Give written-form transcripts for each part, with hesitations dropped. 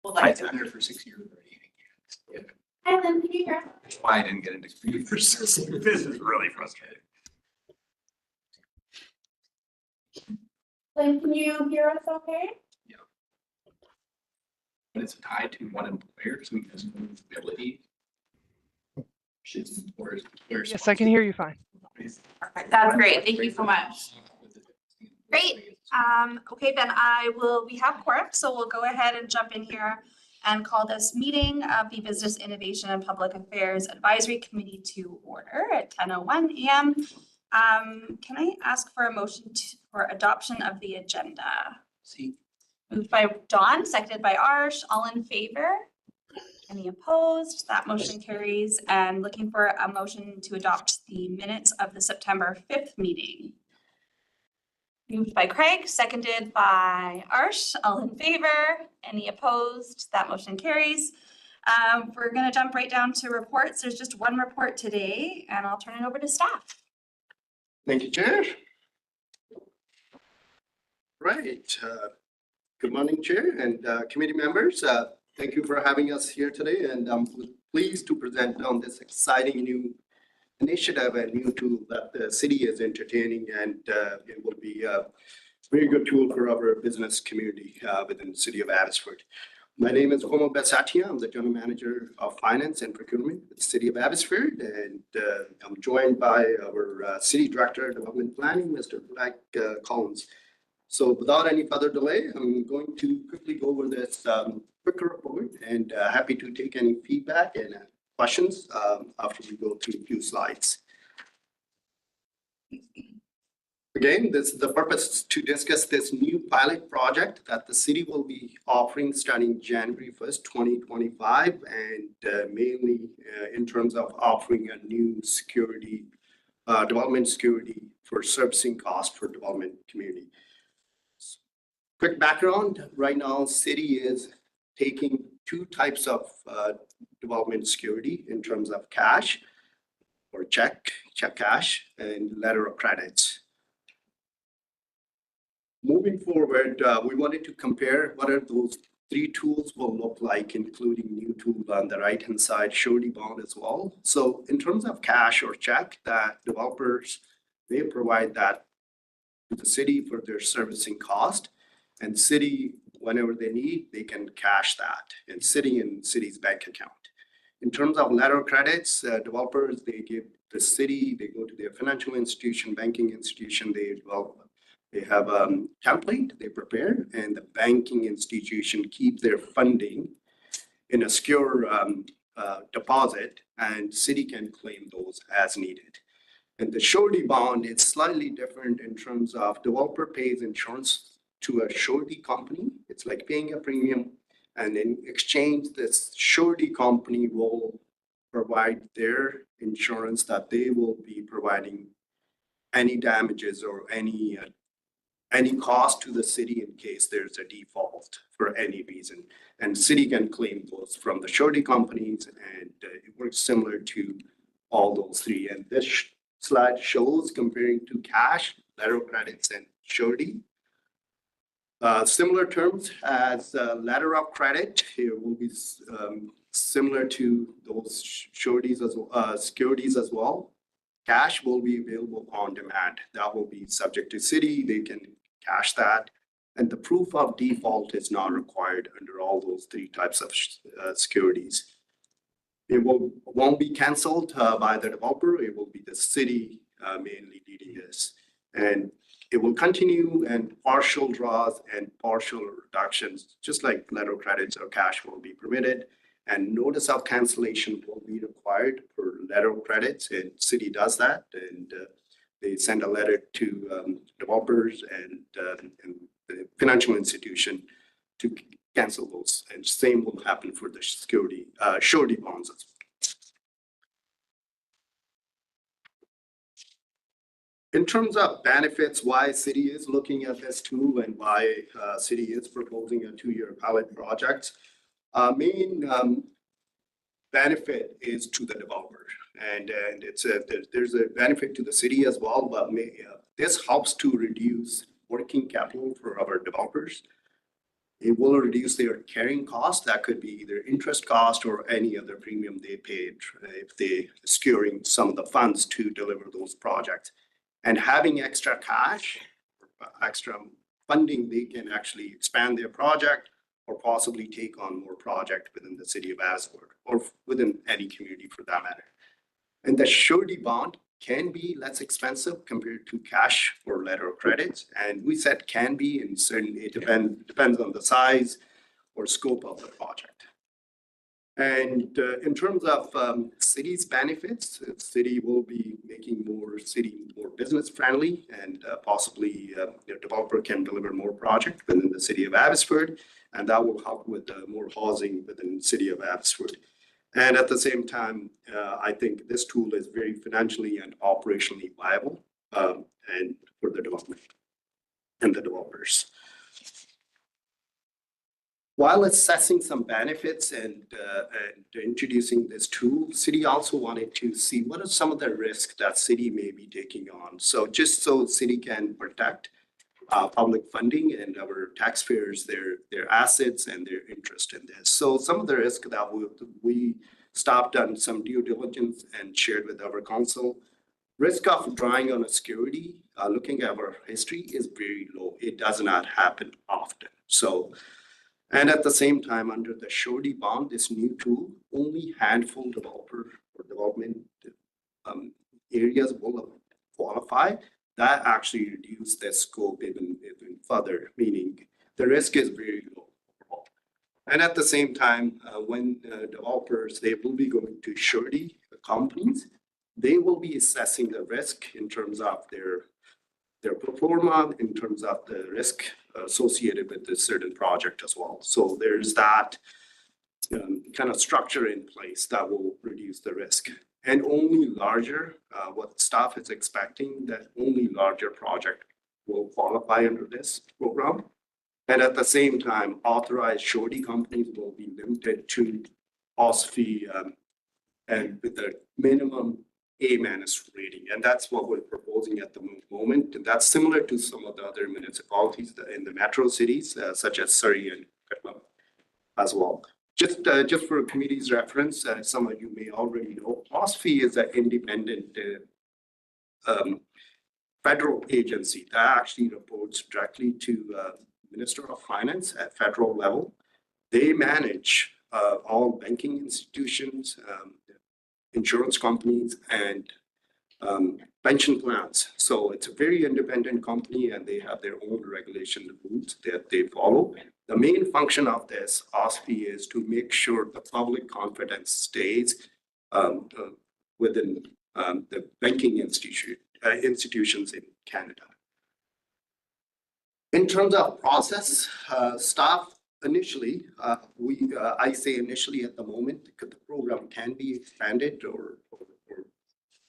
Well, I've been there for 6 years already. Yeah. Hi, Lynn, can you hear us? That's why I didn't get into computers. This is really frustrating. Lynn, can you hear us okay? But it's tied to one employer, so he has no ability. Yes, I can hear you fine. Perfect. That's great. Thank you so much. Great. Okay, then we have quorum, so we'll go ahead and jump in here and call this meeting of the Business Innovation and Public Affairs Advisory Committee to order at 10:01 a.m. Can I ask for a motion for adoption of the agenda? See, Moved by Dawn, seconded by Arsh. All in favor? Any opposed? That motion carries. And looking for a motion to adopt the minutes of the September 5th meeting. Moved by Craig, seconded by Arsh. All in favor? Any opposed? That motion carries. We're going to jump right down to reports. There's just one report today, and I'll turn it over to staff. Thank you, Chair. Right. Good morning, Chair and committee members. Thank you for having us here today, and I'm pleased to present on this exciting new initiative and new tool that the city is entertaining, and it will be a very good tool for our business community within the city of Abbotsford. My name is Homo Besatia. I'm the General Manager of Finance and Procurement with the City of Abbotsford, and I'm joined by our City Director of Development Planning, Mr. Black Collins. So without any further delay, I'm going to quickly go over this quick report, and happy to take any feedback and questions after we go through a few slides. Again, the purpose is to discuss this new pilot project that the city will be offering starting January 1st, 2025, and mainly in terms of offering a new security, development security for servicing costs for development community. Quick background, right now, city is taking two types of development security in terms of cash or check cash, and letter of credits. Moving forward, we wanted to compare what are those three tools will look like, including new tool on the right-hand side, surety bond as well. So in terms of cash or check, that developers, they provide that to the city for their servicing cost. And city, whenever they need, they can cash that and sitting in city's bank account. In terms of letter of credits, developers, they give the city, they go to their financial institution, banking institution, they have a template they prepare, and the banking institution keep their funding in a secure deposit, and city can claim those as needed. And the surety bond is slightly different in terms of developer pays insurance to a surety company. It's like paying a premium, and in exchange, this surety company will provide their insurance that they will be providing any damages or any cost to the city in case there's a default for any reason. And city can claim those from the surety companies, and it works similar to all those three. And this slide shows comparing to cash, letter of credits, and surety. Similar terms as letter of credit here will be similar to those sureties as securities as well. Cash will be available on demand. That will be subject to city. They can cash that, and the proof of default is not required under all those three types of securities. It won't be canceled by the developer. It will be the city mainly leading this, and it will continue, and partial draws and partial reductions, just like letter of credits or cash, will be permitted, and notice of cancellation will be required for letter of credits, and city does that, and they send a letter to developers and the financial institution to cancel those, and same will happen for the security surety bonds as well. In terms of benefits, why city is looking at this tool and why city is proposing a 2-year pilot project, main benefit is to the developer, and there's a benefit to the city as well, but this helps to reduce working capital for our developers. it will reduce their carrying cost. That could be either interest cost or any other premium they paid if they securing some of the funds to deliver those projects. And having extra cash, extra funding, they can actually expand their project or possibly take on more project within the city of Abbotsford or within any community for that matter. And the surety bond can be less expensive compared to cash or letter of credit. And we said can be in certain, it depends on the size or scope of the project. And in terms of city's benefits, the city will be making more business friendly, and possibly the developer can deliver more project within the city of Abbotsford, and that will help with more housing within the city of Abbotsford. And at the same time, I think this tool is very financially and operationally viable and for the development and the developers. While assessing some benefits and introducing this tool, city also wanted to see what are some of the risks that city may be taking on. So just so city can protect public funding and our taxpayers, their assets and their interest in this. So some of the risk that we stopped on some due diligence and shared with our council. Risk of drawing on a security, looking at our history, is very low. It does not happen often. So, and at the same time, under the surety bond, this new tool, only handful developer or development areas will qualify. That actually reduces the scope even further, meaning the risk is very low overall. And at the same time, when developers, they will be going to surety companies, they will be assessing the risk in terms of their pro forma, in terms of the risk associated with this certain project as well. So there's that kind of structure in place that will reduce the risk. And only larger, what staff is expecting, that only larger project will qualify under this program. And at the same time, authorized surety companies will be limited to OSFI and with a minimum A- rating. And that's what we're proposing at the moment. And that's similar to some of the other municipalities in the metro cities, such as Surrey and Kirtland as well. Just for committee's reference, some of you may already know, OSFI is an independent federal agency that actually reports directly to Minister of Finance at federal level. They manage all banking institutions, insurance companies, and pension plans. So it's a very independent company and they have their own regulation rules that they follow. The main function of this OSFI is to make sure the public confidence stays within the banking institutions in Canada. In terms of process, staff initially, I say initially at the moment, because the program can be expanded or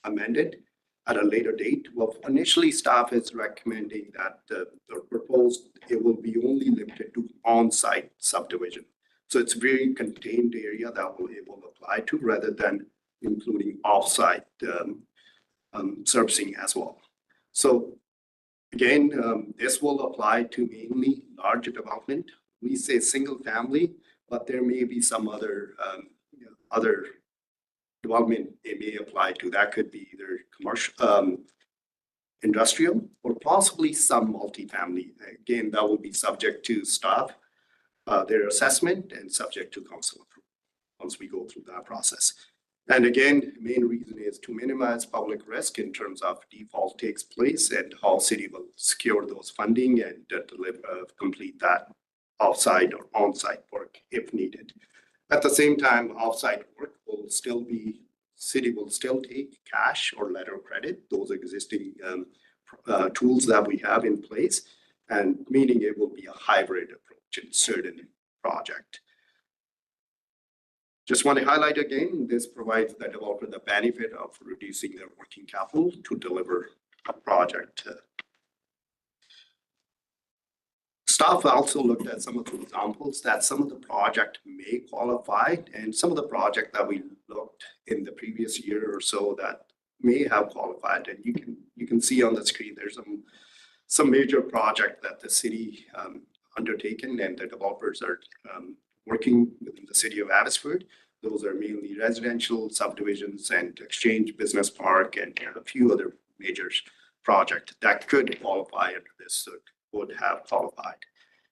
amended at a later date. Well, initially staff is recommending that the proposed, it will be only limited to on-site subdivision. So it's a very contained area that it will apply to rather than including off-site servicing as well. So again, this will apply to mainly larger development. We say single family, but there may be some other development it may apply to. That could be either commercial, industrial, or possibly some multifamily. Again, that will be subject to staff, their assessment, and subject to council approval once we go through that process. And again, the main reason is to minimize public risk in terms of default takes place and how city will secure those funding and complete that off-site or on-site work if needed. At the same time, off-site work will still be, city will still take cash or letter of credit, those existing tools that we have in place, and meaning it will be a hybrid approach in certain project. Just want to highlight again, this provides the developer the benefit of reducing their working capital to deliver a project. Staff also looked at some of the examples that some of the project may qualify, and some of the project that we looked in the previous year or so that may have qualified. And you can see on the screen there's some major project that the city undertaken and the developers are working within the city of Abbotsford. Those are mainly residential subdivisions and Exchange Business Park and a few other major projects that could qualify under this, would have qualified.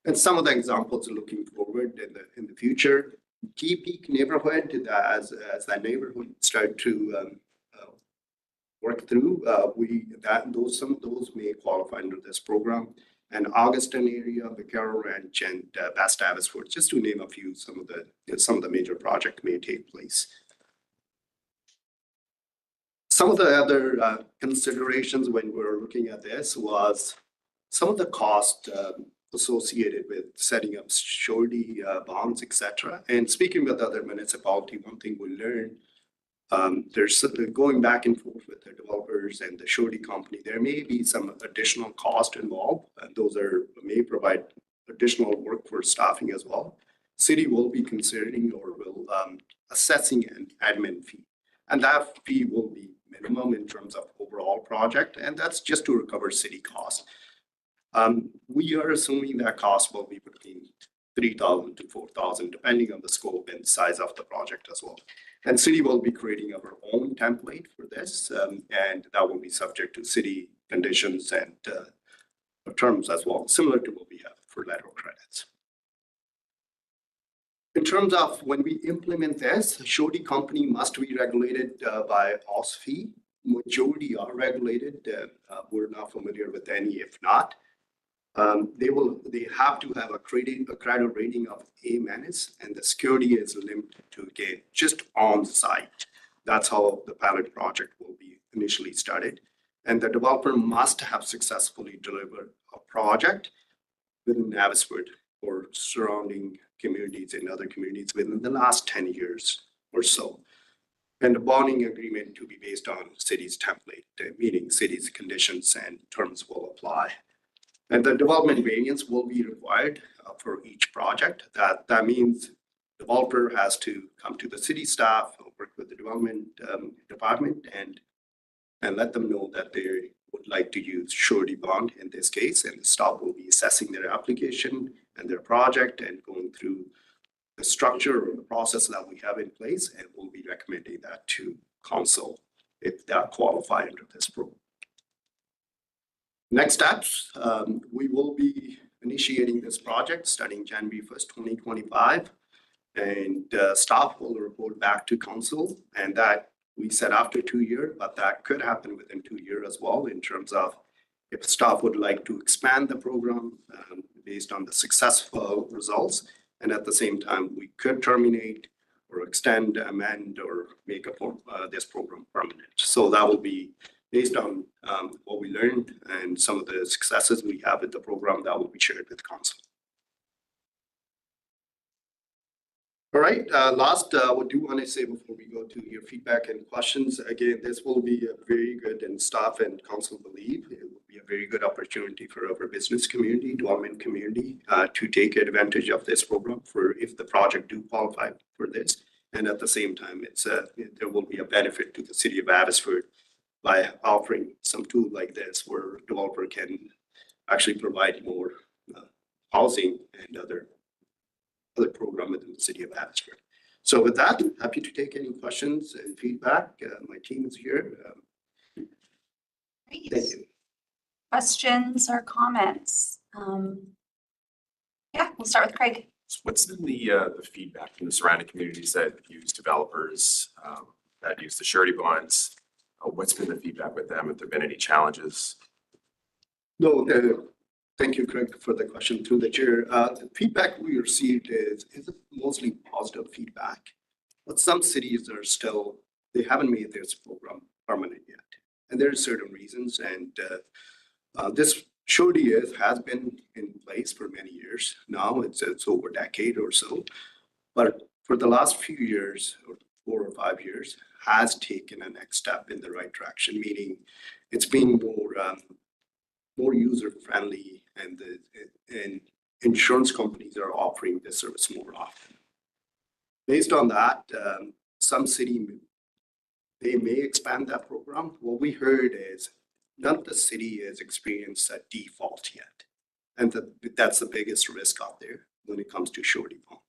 And some of the examples are looking forward in the future. Key Peak neighborhood, as that neighborhood start to work through, some of those may qualify under this program. And Augustin area, Vaquero Ranch, and West Abbotsford, just to name a few, some of the major projects may take place. Some of the other considerations when we're looking at this was some of the cost associated with setting up surety bonds, etc. And speaking with other municipalities, one thing we learned, there's going back and forth with the developers and the surety company. There may be some additional cost involved, and those may provide additional work for staffing as well. City will be considering or will assessing an admin fee, and that fee will be minimum in terms of overall project, and that's just to recover city costs. We are assuming that cost will be between $3,000 to $4,000, depending on the scope and size of the project as well. And city will be creating our own template for this, and that will be subject to city conditions and terms as well, similar to what we have for letter of credits. In terms of when we implement this, surety company must be regulated by OSFI. Majority are regulated. We're not familiar with any, if not. They have to have a credit rating of A-, and the security is limited to, again, just on site. That's how the pilot project will be initially started. And the developer must have successfully delivered a project within Abbotsford or surrounding communities and other communities within the last 10 years or so. And the bonding agreement to be based on city's template, meaning city's conditions and terms will apply. And the development variance will be required for each project. That means the developer has to come to the city staff, work with the development department, and let them know that they would like to use surety bond in this case. And the staff will be assessing their application and their project and going through the structure or the process that we have in place, and we'll be recommending that to council if that qualify under this program. Next steps, we will be initiating this project starting January 1st, 2025, and staff will report back to council, and that we said after 2 years, but that could happen within 2 years as well in terms of if staff would like to expand the program based on the successful results, and at the same time, we could terminate or extend, amend, or make this program permanent. So that will be based on what we learned and some of the successes we have with the program that will be shared with council. All right, last, what do you want to say before we go to your feedback and questions? Again, this will be a very good, and staff and council believe it will be a very good opportunity for our business community, development community to take advantage of this program for if the project do qualify for this. And at the same time, there will be a benefit to the city of Abbotsford by offering some tool like this where a developer can actually provide more housing and other program within the city of Abbotsford. So with that, happy to take any questions and feedback. My team is here. Great. Thank you. Questions or comments? Yeah, we'll start with Craig. What's been the feedback from the surrounding communities that use developers that use the surety bonds? What's been the feedback with them? Have there been any challenges? No, thank you, Craig, for the question through the chair. The feedback we received is mostly positive feedback, but some cities are still, they haven't made this program permanent yet. And there are certain reasons, and this surety has been in place for many years now. It's over a decade or so, but for the last few years, or 4 or 5 years, has taken a next step in the right direction, meaning it's been more user friendly, and insurance companies are offering this service more often. Based on that, some city, they may expand that program. What we heard is none of the city has experienced a default yet. And that's the biggest risk out there when it comes to surety bond.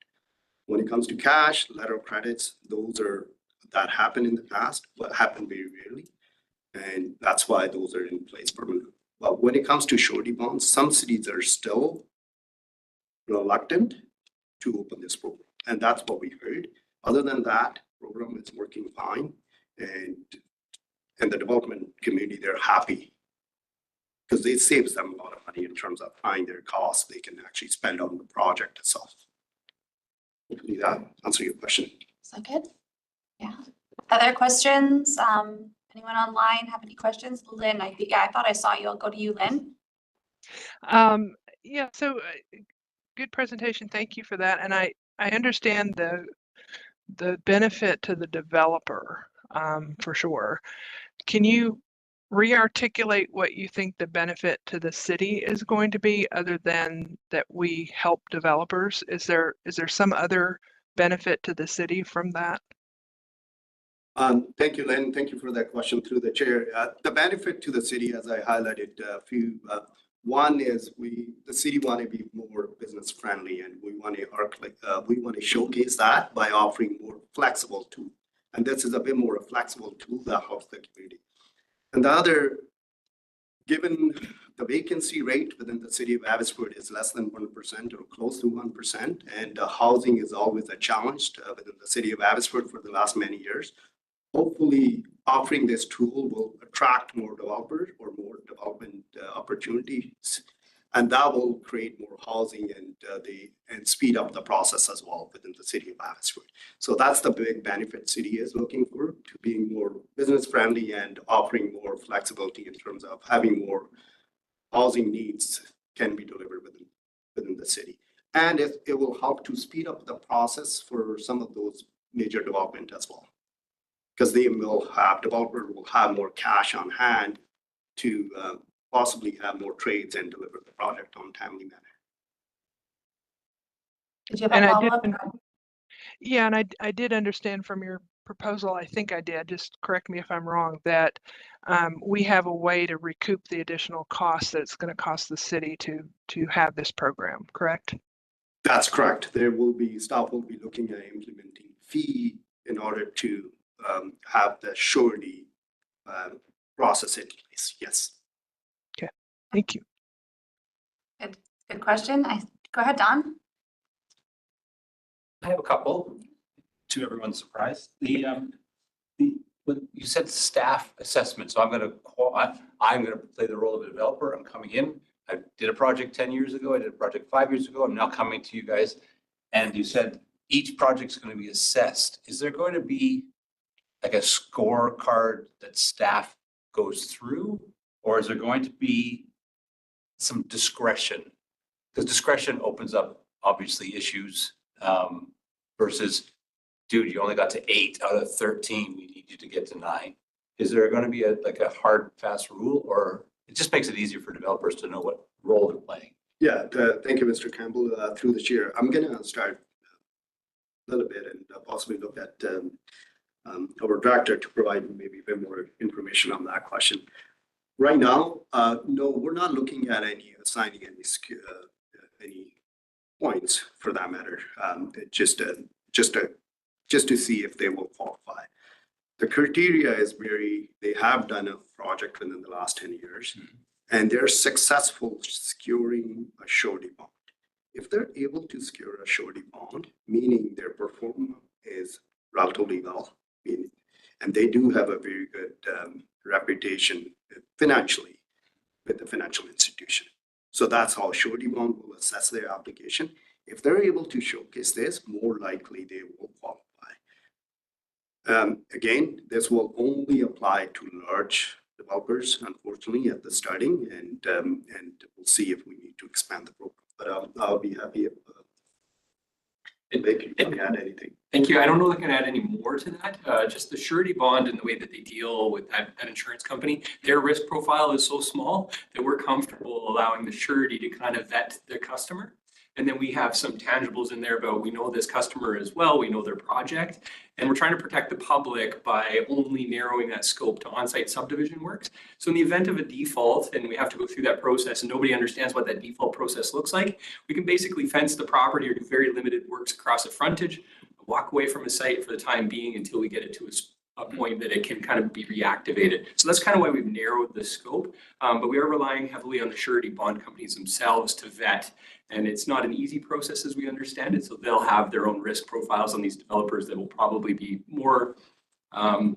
When it comes to cash, letter of credits, that happened in the past, but happened very rarely. And that's why those are in place permanently. But when it comes to surety bonds, some cities are still reluctant to open this program. And that's what we heard. Other than that, program is working fine. And the development community, they're happy because it saves them a lot of money in terms of applying their costs they can actually spend on the project itself. Hopefully that answer your question. Is that good? Yeah. Other questions? Anyone online have any questions? Lynn, I thought I saw you. I'll go to you, Lynn. Yeah, so good presentation. Thank you for that. And I understand the benefit to the developer for sure. Can you re-articulate what you think the benefit to the city is going to be other than that we help developers? Is there some other benefit to the city from that? Thank you, Lynn. Thank you for that question through the chair. The benefit to the city, as I highlighted a few, one is the city want to be more business friendly, and we want to showcase that by offering more flexible tool. And this is a bit more a flexible tool that helps the community. And the other, given the vacancy rate within the city of Abbotsford is less than 1% or close to 1%, and housing is always a challenge within the city of Abbotsford for the last many years. Hopefully, offering this tool will attract more developers or more development opportunities, and that will create more housing and speed up the process as well within the city of Abbotsford. So that's the big benefit city is looking for, to being more business friendly and offering more flexibility in terms of having more housing needs can be delivered within the city. And it will help to speed up the process for some of those major development as well. Because developers will have more cash on hand to possibly have more trades and deliver the project on a timely manner. Did you have a follow-up? Yeah, and I did understand from your proposal, I think I did, just correct me if I'm wrong, that we have a way to recoup the additional costs that it's going to cost the city to have this program, correct? That's correct. Staff will be looking at implementing fee in order to have the surety process in place. Yes. Okay, thank you. Good question. Go ahead, Don. I have a couple, to everyone's surprise. When you said staff assessment, so I'm going to play the role of a developer. I'm coming in. I did a project 10 years ago. I did a project 5 years ago. I'm now coming to you guys, and you said each project's going to be assessed. Is there going to be like a scorecard that staff goes through, or is there going to be some discretion? Because discretion opens up obviously issues versus, dude, you only got to 8 out of 13. We need you to get to 9. Is there going to be a hard, fast rule, or it just makes it easier for developers to know what role they're playing? Yeah, thank you, Mr. Campbell. Through the chair, I'm going to start a little bit and possibly look at our director to provide maybe a bit more information on that question. Right now, no, we're not looking at assigning any points for that matter. Just to see if they will qualify. The criteria is they have done a project within the last 10 years, and they're successful securing a surety bond. If they're able to secure a surety bond, meaning their performance is relatively well, and they do have a very good reputation financially with the financial institution. So that's how surety bond will assess their application. If they're able to showcase this, more likely they will qualify. Again, this will only apply to large developers, unfortunately, at the starting, and we'll see if we need to expand the program. But I'll be happy if they can add anything. Thank you. I don't know if I can add any more to that. Just the surety bond and the way that they deal with that insurance company, their risk profile is so small that we're comfortable allowing the surety to kind of vet the customer. And then we have some tangibles in there about we know this customer as well, we know their project, and we're trying to protect the public by only narrowing that scope to on-site subdivision works. So in the event of a default, and we have to go through that process and nobody understands what that default process looks like, we can basically fence the property or do very limited works across the frontage, walk away from a site for the time being until we get it to a point that it can kind of be reactivated. So that's kind of why we've narrowed the scope, but we are relying heavily on the surety bond companies themselves to vet. And it's not an easy process as we understand it. So they'll have their own risk profiles on these developers that will probably be more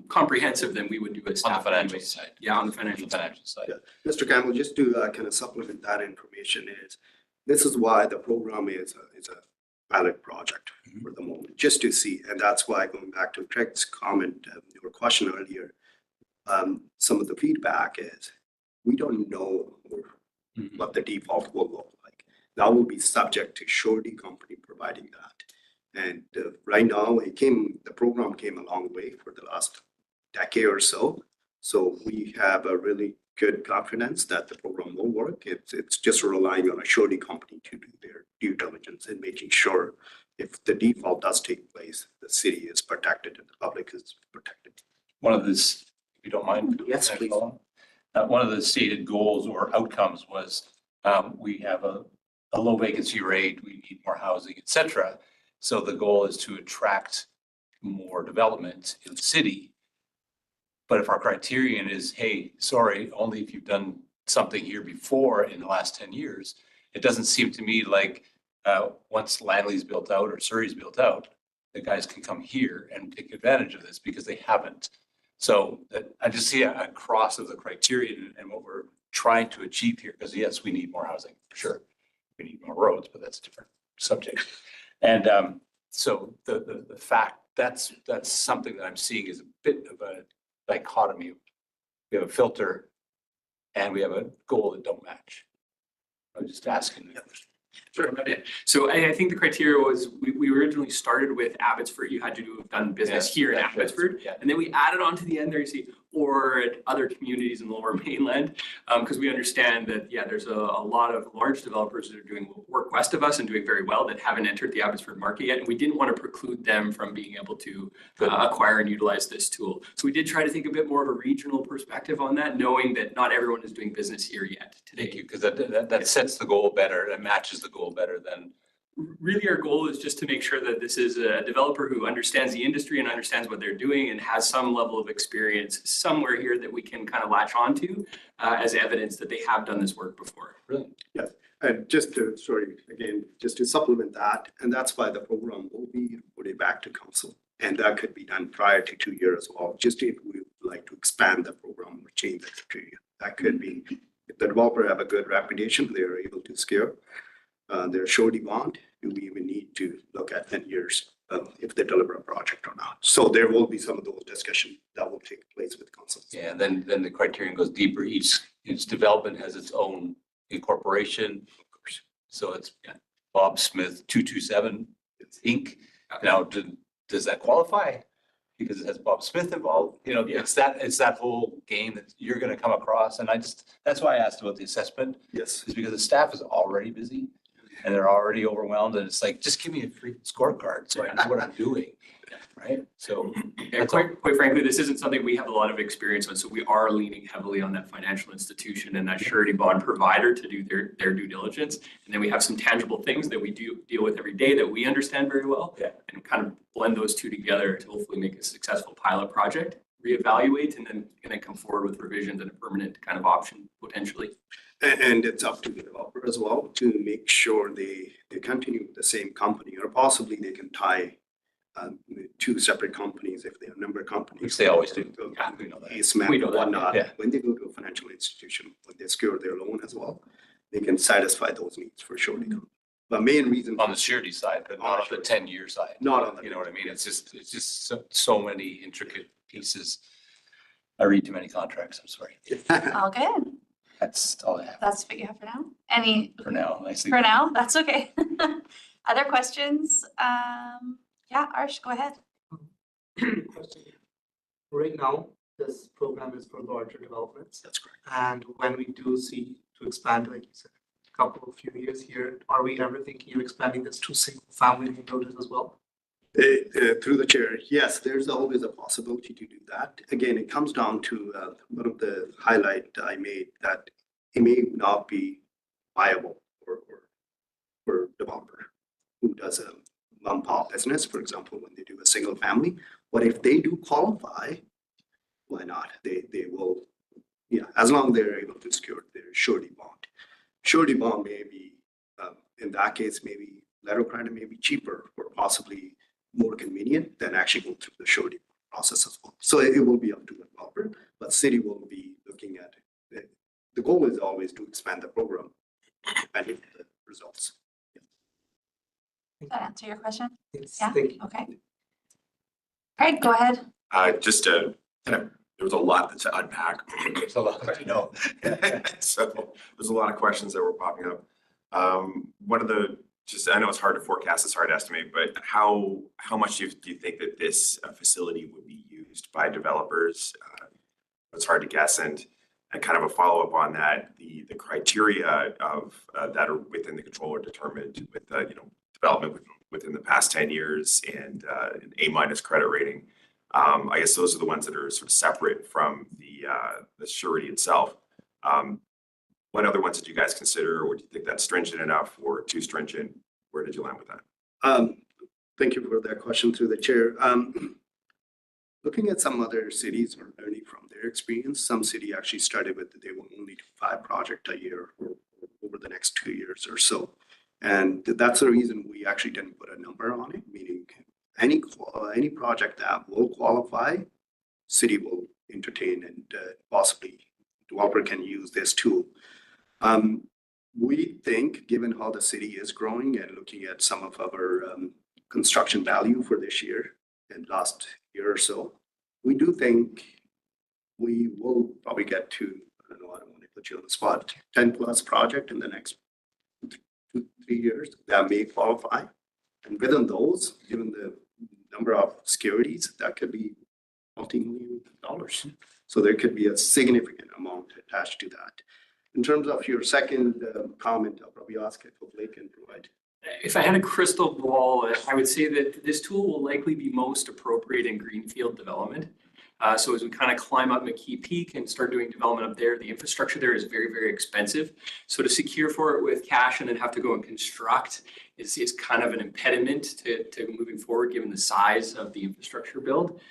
comprehensive than we would do at staff. On the financial side. Yeah, on the financial side. side. Yeah. Mr. Campbell, just to kind of supplement that information is, this is why the program is a pilot project for the moment, just to see. And that's why, going back to Craig's comment, your question earlier, some of the feedback is, we don't know what the default will look like. That will be subject to surety company providing that. And right now, the program came a long way for the last decade or so. So we have a really good confidence that the program will work. It's just relying on a surety company to do their due diligence and making sure if the default does take place, the city is protected and the public is protected. One of this, if you don't mind. Yes, please. One of the stated goals or outcomes was we have a low vacancy rate, we need more housing, et cetera. So the goal is to attract more development in the city. But if our criterion is, hey, sorry, only if you've done something here before in the last 10 years, it doesn't seem to me like once Langley's built out or Surrey's built out, the guys can come here and take advantage of this because they haven't. So I just see a cross of the criterion and what we're trying to achieve here, because yes, we need more housing, for sure. We need more roads, but that's a different subject. And so the fact that's something that I'm seeing is a bit of a dichotomy. We have a filter and we have a goal that don't match. I'm just asking. Sure. So I think the criteria was, we originally started with Abbotsford. You had to have done business here in Abbotsford. Yeah. And then we added on to the end there, you see, or at other communities in the Lower Mainland. Because we understand that, yeah, there's a lot of large developers that are doing work west of us and doing very well that haven't entered the Abbotsford market yet. And we didn't want to preclude them from being able to acquire and utilize this tool. So we did try to think a bit more of a regional perspective on that, knowing that not everyone is doing business here yet today. Thank you, because that sets the goal better, that matches the goal better than. Really, our goal is just to make sure that this is a developer who understands the industry and understands what they're doing and has some level of experience somewhere here that we can kind of latch onto as evidence that they have done this work before. Brilliant. Yeah, and just to, just to supplement that, and that's why the program will be reported back to council. And that could be done prior to 2 years as well, just if we would like to expand the program or change the criteria. That could be, if the developer have a good reputation, they are able to scale their surety bond. Do we even need to look at 10 years if they deliver a project or not? So there will be some of those discussions that will take place with council. Yeah, and then the criterion goes deeper. Each development has its own incorporation. So it's Bob Smith 227 Inc. Now, does that qualify? Because it has Bob Smith involved. You know, it's that whole game that you're going to come across. And that's why I asked about the assessment. Yes. Is because the staff is already busy and they're already overwhelmed. And it's like, just give me a free scorecard so I know what I'm doing. Right. So quite frankly, this isn't something we have a lot of experience with. So we are leaning heavily on that financial institution and that surety bond provider to do their due diligence. And then we have some tangible things that we do deal with every day that we understand very well. Yeah. And kind of blend those two together to hopefully make a successful pilot project, reevaluate, and then come forward with revisions and a permanent kind of option potentially. And it's up to the developer as well to make sure they continue with the same company, or possibly they can tie two separate companies if they have a number of companies. Which they always do. Yeah, We know that. Eastman We know and that, whatnot. yeah. When they go to a financial institution, when they secure their loan as well, they can satisfy those needs for surety company. But main reason on the surety side, but not on the 10-year side. Not on the, You know what I mean? It's just so many intricate pieces. I read too many contracts. I'm sorry. All good. That's all I have That's what you have for now. Any for now. Nicely. for now? That's okay. Other questions? Yeah, Arsh, go ahead. Question. Right now, this program is for larger developments. That's correct. And when we do see to expand, like you said, a couple of few years here, are we ever thinking of expanding this to single family buildings as well? Through the chair, yes, there's always a possibility to do that. Again, it comes down to one of the highlight I made that it may not be viable for developer who does a mom pop business, for example, when they do a single family. But if they do qualify, why not? They will, yeah, as long as they're able to secure their surety bond. Surety bond may be, in that case, maybe letter of credit may be cheaper or possibly more convenient than actually go through the surety process as well. So it will be up to the developer, but city will be looking at it. The goal is always to expand the program depending on the results. Does that answer your question? Yes, Yeah. thank you. Okay. Craig, go ahead. Just to kind of, there was a lot to unpack. There's a lot, I know. So there's a lot of questions that were popping up. One of the, just, I know it's hard to forecast, it's hard to estimate, but how much do you think that this facility would be used by developers? It's hard to guess. And kind of a follow-up on that, the criteria of that are within the control are determined with development within the past 10 years and an A- credit rating. I guess those are the ones that are sort of separate from the surety itself. What other ones did you guys consider, or do you think that's stringent enough or too stringent? Where did you land with that? Thank you for that question through the chair. Looking at some other cities or learning from their experience, some city actually started with they will only do 5 projects a year or over the next 2 years or so. And that's the reason we actually didn't put a number on it, meaning any project that will qualify, city will entertain and possibly developer can use this tool. We think, given how the city is growing and looking at some of our construction value for this year and last year or so, we do think we will probably get to, I don't know, I don't want to put you on the spot, 10+ project in the next 2-3 years that may qualify. And within those, given the number of securities, that could be multi-million dollars. So there could be a significant amount attached to that. In terms of your second comment, I'll probably ask if Blake can provide. If I had a crystal ball, I would say that this tool will likely be most appropriate in greenfield development. So as we kind of climb up McKee Peak and start doing development up there, the infrastructure there is very, very expensive. So to secure for it with cash and then have to go and construct is kind of an impediment to moving forward, given the size of the infrastructure build.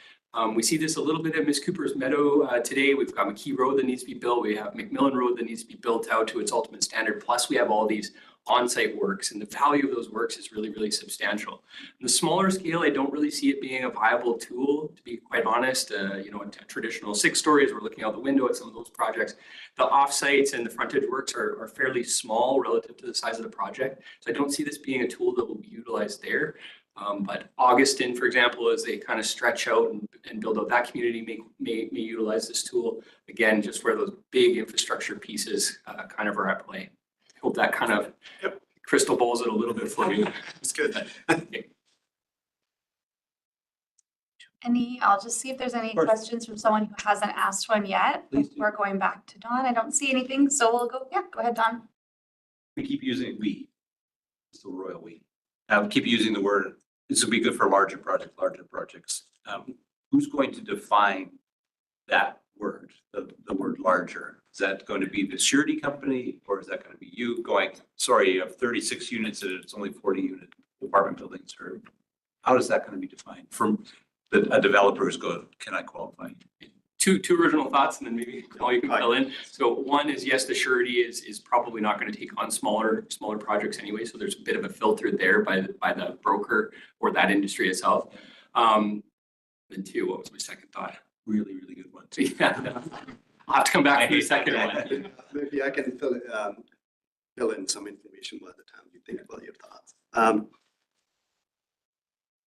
We see this a little bit at Miss Cooper's Meadow today. We've got McKee Road that needs to be built. We have McMillan Road that needs to be built out to its ultimate standard. Plus we have all these on-site works, and the value of those works is really, really substantial. On the smaller scale, I don't really see it being a viable tool, to be quite honest. A traditional 6 stories, we're looking out the window at some of those projects. The off-sites and the frontage works are fairly small relative to the size of the project. So I don't see this being a tool that will be utilized there. But Augustin, for example, as they kind of stretch out and build out that community, may utilize this tool, again, just where those big infrastructure pieces kind of are at play. Hope that kind of crystal balls it a little bit for you. It's good. I'll just see if there's any course. questions from someone who hasn't asked one yet. Please do. Before going back to Don, I don't see anything, so we'll go, go ahead, Don. We keep using we. It's the royal we. Keep using the word, this would be good for larger projects. Who's going to define that word, the word larger? Is that going to be the surety company, or is that going to be you going, sorry, you have 36 units and it's only 40 unit apartment buildings, or how is that going to be defined from a developer who's going, can I qualify? Two original thoughts, and then maybe all you can fill in. So one is, yes, the surety is probably not going to take on smaller projects anyway. So there's a bit of a filter there by the broker or that industry itself. Then 2, what was my second thought? Really, really good one. Yeah, I'll have to come back to the second one. Maybe I can fill in some information by the time you think about your thoughts.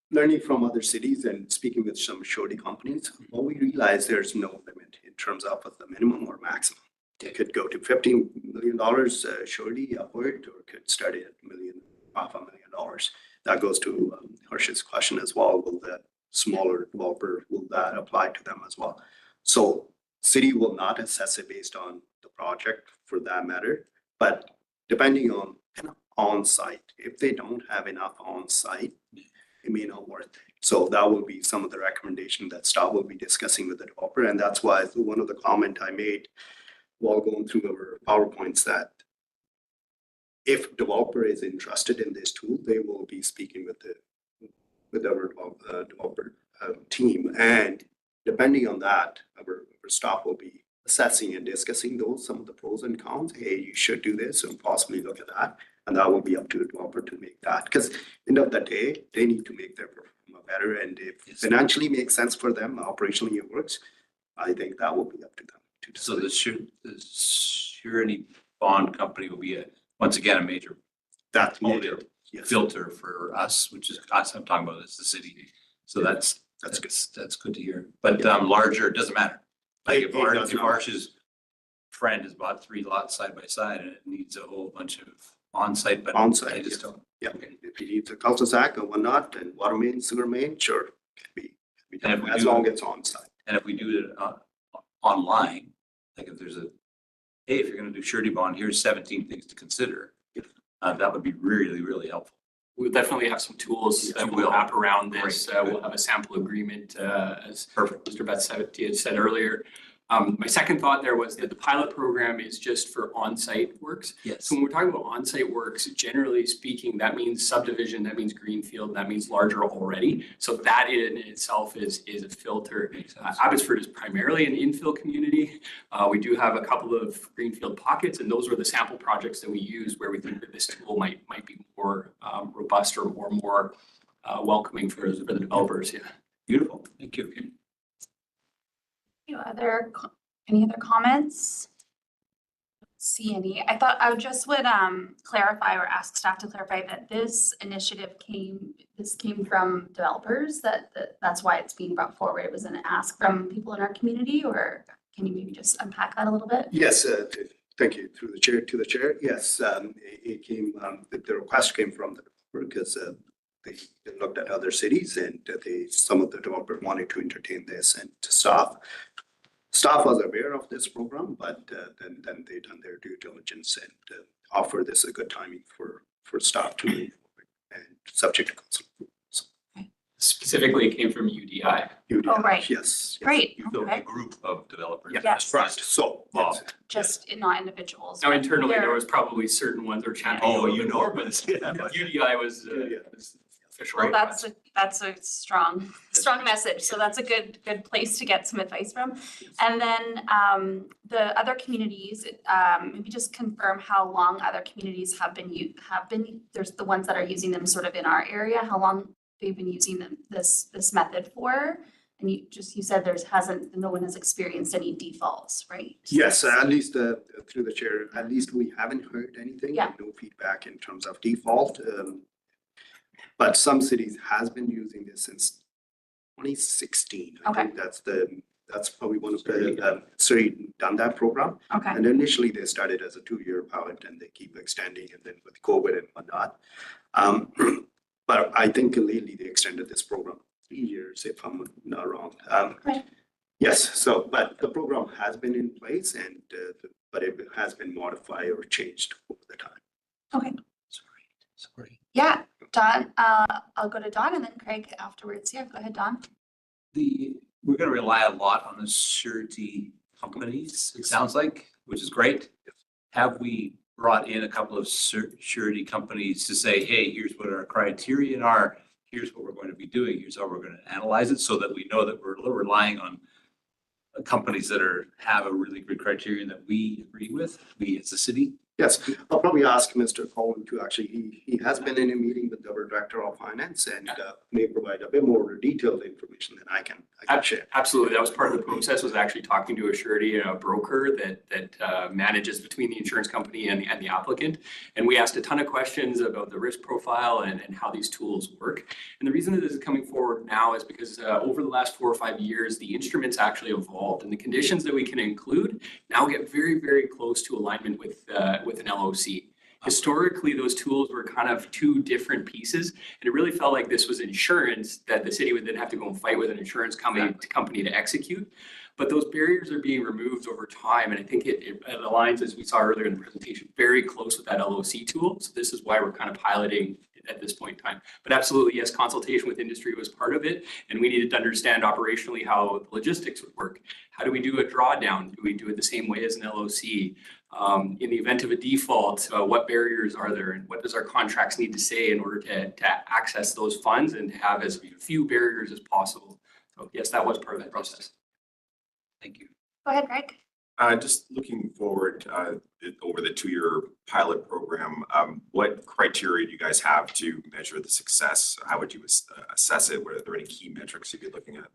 Learning from other cities and speaking with some surety companies, what we realize there's no limit in terms of the minimum or maximum. It could go to $15 million surety upward, or could start at $500,000. That goes to Harsh's question as well, will the smaller developer, will that apply to them as well? So city will not assess it based on the project for that matter, but depending on on-site, if they don't have enough on-site, it may not worth it. So that will be some of the recommendation that staff will be discussing with the developer. And that's why one of the comment I made while going through our PowerPoints that if developer is interested in this tool, they will be speaking with our developer team. And depending on that, our staff will be assessing and discussing some of the pros and cons. Hey, you should do this and possibly look at that. And that will be up to the developer to make that. Because end of the day, they need to make their performance better. And if financially makes sense for them, operationally it works, I think that will be up to them to decide. So the surety bond company will be once again a major That's major major. Yes. filter for us, which is us I'm talking about is the city. So that's good. That's good to hear. But larger, it doesn't matter. Like It if does not. Arsh's friend has bought 3 lots side by side and it needs a whole bunch of on-site, but On-site, I just yes. don't. Yeah, if you need a cul-de-sac or whatnot, and water main, sewer main, sure, can be And if we as do- long as it's on-site. And if we do it online, like if there's hey, if you're gonna do surety bond, here's 17 things to consider. That would be really, really helpful. We'll definitely have some tools that You will will. wrap around this. Great. We'll have a sample agreement, as Perfect. Mr. Beth had said earlier. My second thought there was that the pilot program is just for on-site works. Yes. So when we're talking about on-site works, generally speaking, that means subdivision, that means greenfield, that means larger already. So that in itself is a filter. Abbotsford is primarily an infill community. We do have a couple of greenfield pockets, and those are the sample projects that we use where we think that this tool might be more robust or more welcoming for the developers. Yeah. Beautiful. Thank you. Any other comments? See any? I thought I would clarify or ask staff to clarify that this initiative came from developers, that's why it's being brought forward. It was an ask from people in our community, or can you maybe just unpack that a little bit? Yes, thank you. Through the chair to the chair. Yes, it came, the request came from the developer because they looked at other cities and some of the developers wanted to entertain this, and staff was aware of this program, but then they done their due diligence and offer this a good timing for staff to move forward and subject to council approval. Specifically, it came from UDI. Oh, right. Yes. Great, You built okay. a group of developers. Yeah, Yes. trust. So, Wow. Just not individuals. Now but internally, they're- there was probably certain ones that were championing. Oh, a little you bit know more, this, but yeah, but- UDI was UDI. was official. Well, that's a strong message. So that's a good place to get some advice from. And then the other communities, maybe just confirm how long other communities have been, there's the ones that are using them sort of in our area, how long they've been using this method for. And you said no one has experienced any defaults, right? yes, at least through the chair, at least we haven't heard anything. Yeah. No feedback in terms of default. But some cities has been using this since 2016. I Okay. think that's probably one of the Surrey done that program. Okay, And initially they started as a 2-year pilot and they keep extending, and then with COVID and whatnot. But I think lately they extended this program 3 years, if I'm not wrong. Okay. Yes, but the program has been in place but it has been modified or changed over the time. okay. Sorry. Yeah, Don, I'll go to Don and then Craig afterwards. Yeah, go ahead, Don. We're gonna rely a lot on the surety companies, it sounds like, which is great. Have we brought in a couple of surety companies to say, hey, here's what our criteria are, here's what we're going to be doing, here's how we're going to analyze it, so that we know that we're relying on companies that have a really good criterion that we agree with, we as a city? Yes, I'll probably ask Mr. Cohen to actually, he has been in a meeting with our Director of Finance and may provide a bit more detailed information than I can share. Absolutely. That was part of the process, was actually talking to a surety and a broker that manages between the insurance company and the applicant. And we asked a ton of questions about the risk profile and how these tools work. And the reason that this is coming forward now is because over the last 4 or 5 years, the instruments actually evolved, and the conditions that we can include now get very, very close to alignment with an LOC. Historically, those tools were kind of two different pieces, and it really felt like this was insurance that the city would then have to go and fight with an insurance company to execute. But those barriers are being removed over time, and I think it aligns, as we saw earlier in the presentation, very close with that LOC tool. So this is why we're kind of piloting at this point in time. But absolutely, yes, consultation with industry was part of it, and we needed to understand operationally how the logistics would work. How do we do a drawdown? Do we do it the same way as an LOC? In the event of a default, what barriers are there, and what does our contracts need to say in order to access those funds and to have as few barriers as possible? So yes, that was part of that process. Thank you. Go ahead, Greg. Just looking forward over the 2-year pilot program, what criteria do you guys have to measure the success? How would you assess it? Are there any key metrics you'd be looking at?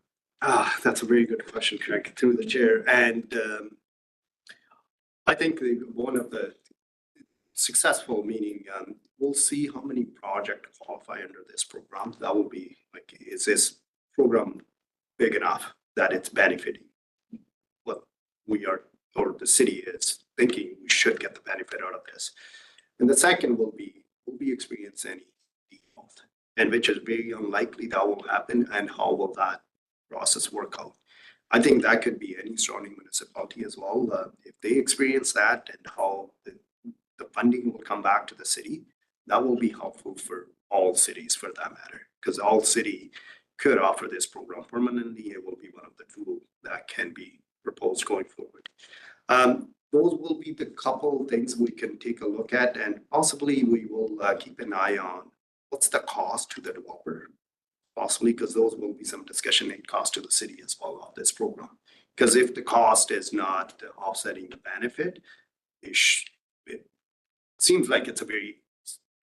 That's a very good question, Craig, through the chair. And I think one of the successful meaning, we'll see how many projects qualify under this program. That will be like, is this program big enough that it's benefiting what we are, or the city is thinking we should get the benefit out of this. And the second will be experience any default, and which is very unlikely that will happen, and how will that process work out? I think that could be any surrounding municipality as well. If they experience that and how the funding will come back to the city, that will be helpful for all cities for that matter, because all city could offer this program permanently. It will be one of the tools that can be proposed going forward. Those will be the couple things we can take a look at, and possibly we will keep an eye on what's the cost to the developer, possibly, because those will be some discussion and cost to the city as well of this program. Because if the cost is not offsetting the benefit, it seems like it's a very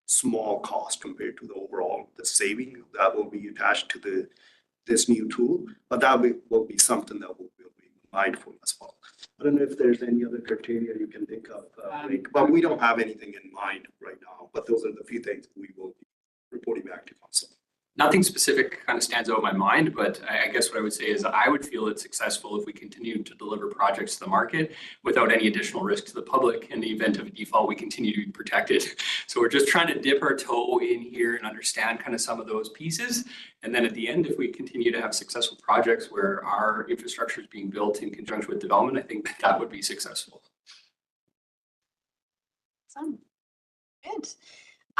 small cost compared to the overall the saving that will be attached to this new tool, but that will be something that we'll be mindful as well. I don't know if there's any other criteria you can think of, but we don't have anything in mind right now. But those are the few things we will be reporting back to council. Nothing specific kind of stands out in my mind, but I guess what I would say is I would feel it's successful if we continue to deliver projects to the market without any additional risk to the public. In the event of a default, we continue to be protected. So we're just trying to dip our toe in here and understand kind of some of those pieces. And then at the end, if we continue to have successful projects where our infrastructure is being built in conjunction with development, I think that would be successful. Awesome. Good.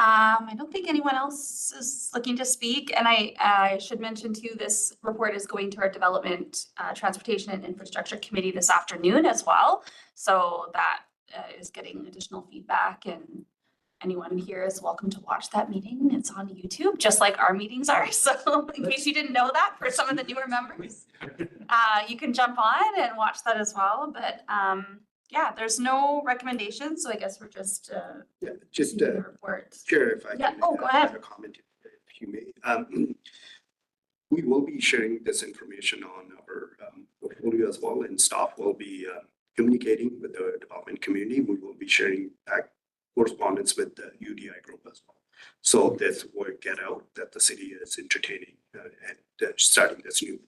I don't think anyone else is looking to speak, and I should mention too, this report is going to our Development, Transportation and Infrastructure Committee this afternoon as well. So that is getting additional feedback, and anyone here is welcome to watch that meeting. It's on YouTube, just like our meetings are. So in case you didn't know that, for some of the newer members, you can jump on and watch that as well. But yeah, there's no recommendations, so I guess we're just the report. Chair, if I Yeah. can Go ahead. add a comment, if you may. We will be sharing this information on our portfolio as well, and staff will be communicating with the development community. We will be sharing correspondence with the UDI group as well. So this will get out that the city is entertaining and starting this new.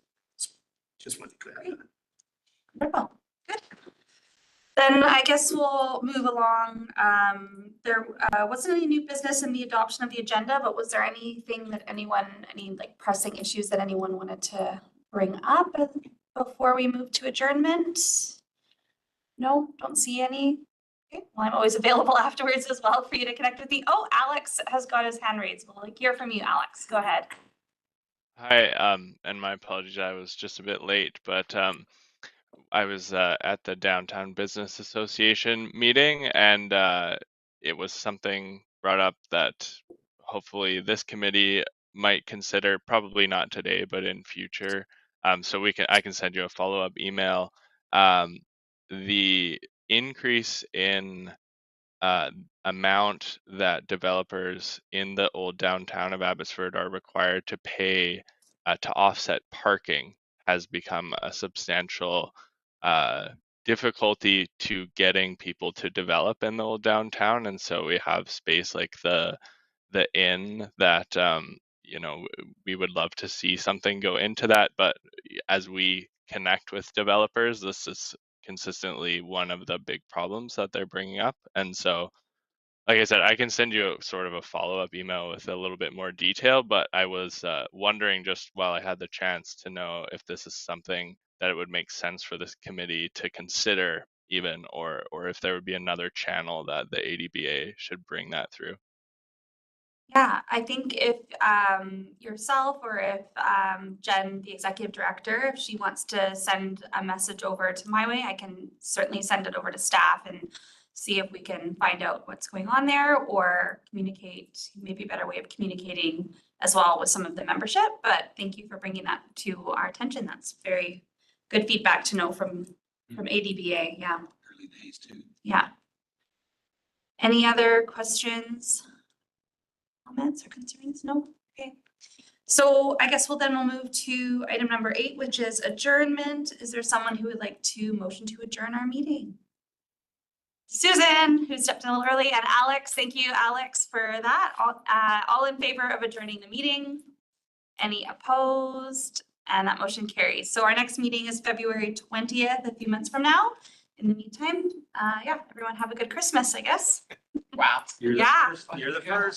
Just wanted to add that. Wonderful. Good. Then I guess we'll move along. There wasn't any new business in the adoption of the agenda, but was there anything that any like pressing issues that anyone wanted to bring up before we move to adjournment? No, don't see any. Okay, well, I'm always available afterwards as well for you to connect with me. Oh, Alex has got his hand raised. We'll hear from you, Alex. Go ahead. Hi, and my apologies, I was just a bit late, but I was at the Downtown Business Association meeting, and it was something brought up that hopefully this committee might consider, probably not today, but in future. So I can send you a follow-up email. The increase in amount that developers in the old downtown of Abbotsford are required to pay to offset parking has become a substantial difficulty to getting people to develop in the old downtown. And so we have space like the inn that we would love to see something go into that, but as we connect with developers, this is consistently one of the big problems that they're bringing up. And so like I said, I can send you sort of a follow-up email with a little bit more detail, but I was wondering just while I had the chance to know if this is something that it would make sense for this committee to consider even, or if there would be another channel that the ADBA should bring that through. Yeah, I think if yourself or if Jen, the executive director, if she wants to send a message over to my way, I can certainly send it over to staff and see if we can find out what's going on there or communicate, maybe a better way of communicating as well with some of the membership. But thank you for bringing that to our attention. That's very good feedback to know from ADBA. Yeah. Early days too. Yeah. Any other questions? Comments or concerns? No? Okay. So I guess we'll move to item number 8, which is adjournment. Is there someone who would like to motion to adjourn our meeting? Susan, who stepped in a little early, and Alex. Thank you, Alex, for that. All in favor of adjourning the meeting? Any opposed? And that motion carries. So our next meeting is February 20th, a few months from now. In the meantime, yeah, everyone have a good Christmas, I guess. Wow. Yeah. You're the first.